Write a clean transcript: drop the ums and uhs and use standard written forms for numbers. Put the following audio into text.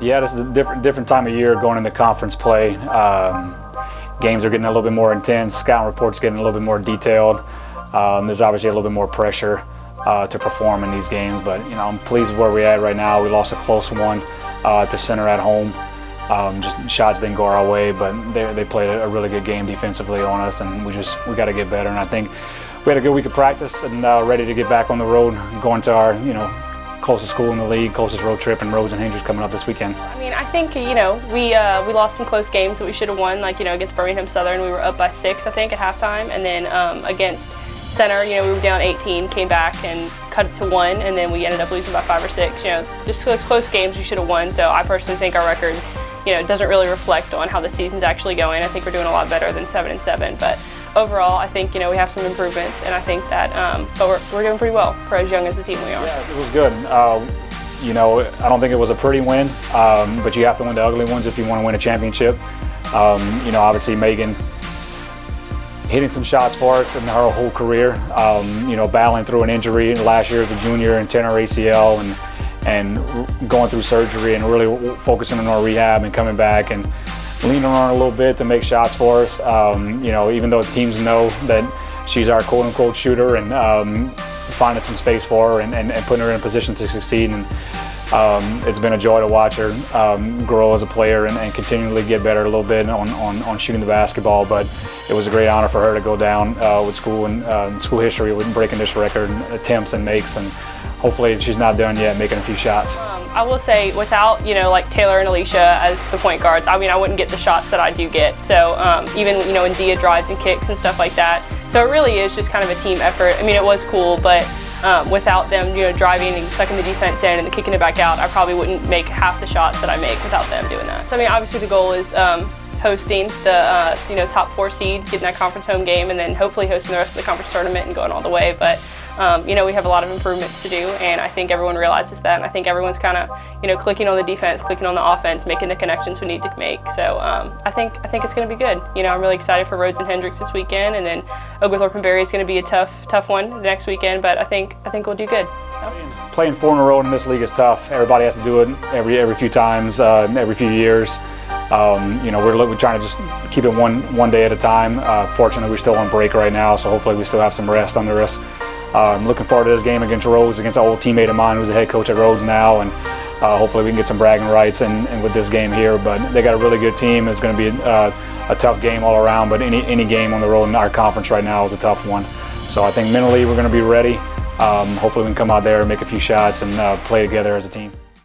Yeah, this is a different time of year going into conference play. Games are getting a little bit more intense. Scouting reports getting a little bit more detailed. There's obviously a little bit more pressure to perform in these games, but I'm pleased with where we're at right now. We lost a close one to Center at home. Just shots didn't go our way, but they played a really good game defensively on us, and we got to get better. And I think we had a good week of practice and ready to get back on the road, going to our closest school in the league, closest road trip, and Rhodes and Hendricks coming up this weekend. I mean, I think we lost some close games that we should have won. Like against Birmingham Southern, we were up by 6, I think, at halftime, and then against Center, we were down 18, came back and cut it to 1, and then we ended up losing by 5 or 6. Just those close games we should have won. So I personally think our record, doesn't really reflect on how the season's actually going. I think we're doing a lot better than 7-7, but overall, I think we have some improvements, and I think that, but we're doing pretty well for as young as the team we are. Yeah, it was good. I don't think it was a pretty win, but you have to win the ugly ones if you want to win a championship. Obviously Megan hitting some shots for us in her whole career. Battling through an injury last year as a junior and tearing her ACL and going through surgery and really focusing on our rehab and coming back and leaning on her a little bit to make shots for us. Even though teams know that she's our quote-unquote shooter, and finding some space for her and putting her in a position to succeed. And it's been a joy to watch her grow as a player and continually get better a little bit on shooting the basketball. But it was a great honor for her to go down with school and school history with breaking this record, attempts and makes, and hopefully she's not done yet, making a few shots. I will say, without like Taylor and Alicia as the point guards, I wouldn't get the shots that I do get. So even when Dia drives and kicks and stuff like that. So it really is just kind of a team effort. It was cool, but without them driving and sucking the defense in and then kicking it back out, I probably wouldn't make half the shots that I make without them doing that. So obviously the goal is hosting the top 4 seed, getting that conference home game, and then hopefully hosting the rest of the conference tournament and going all the way. But we have a lot of improvements to do, and I think everyone realizes that, and I think everyone's kind of clicking on the defense, clicking on the offense, making the connections we need to make. So I think it's going to be good. I'm really excited for Rhodes and Hendricks this weekend, and then Oglethorpe and Berry is going to be a tough one the next weekend. But I think we'll do good. So. Playing 4 in a row in this league is tough. Everybody has to do it every few times, every few years. We're trying to just keep it one day at a time. Fortunately, we're still on break right now, so hopefully we still have some rest under us. I'm looking forward to this game against Rhodes, against an old teammate of mine who's the head coach at Rhodes now, and hopefully we can get some bragging rights and with this game here. But they got a really good team. It's going to be a tough game all around, but any game on the road in our conference right now is a tough one. So I think mentally we're going to be ready. Hopefully we can come out there and make a few shots and play together as a team.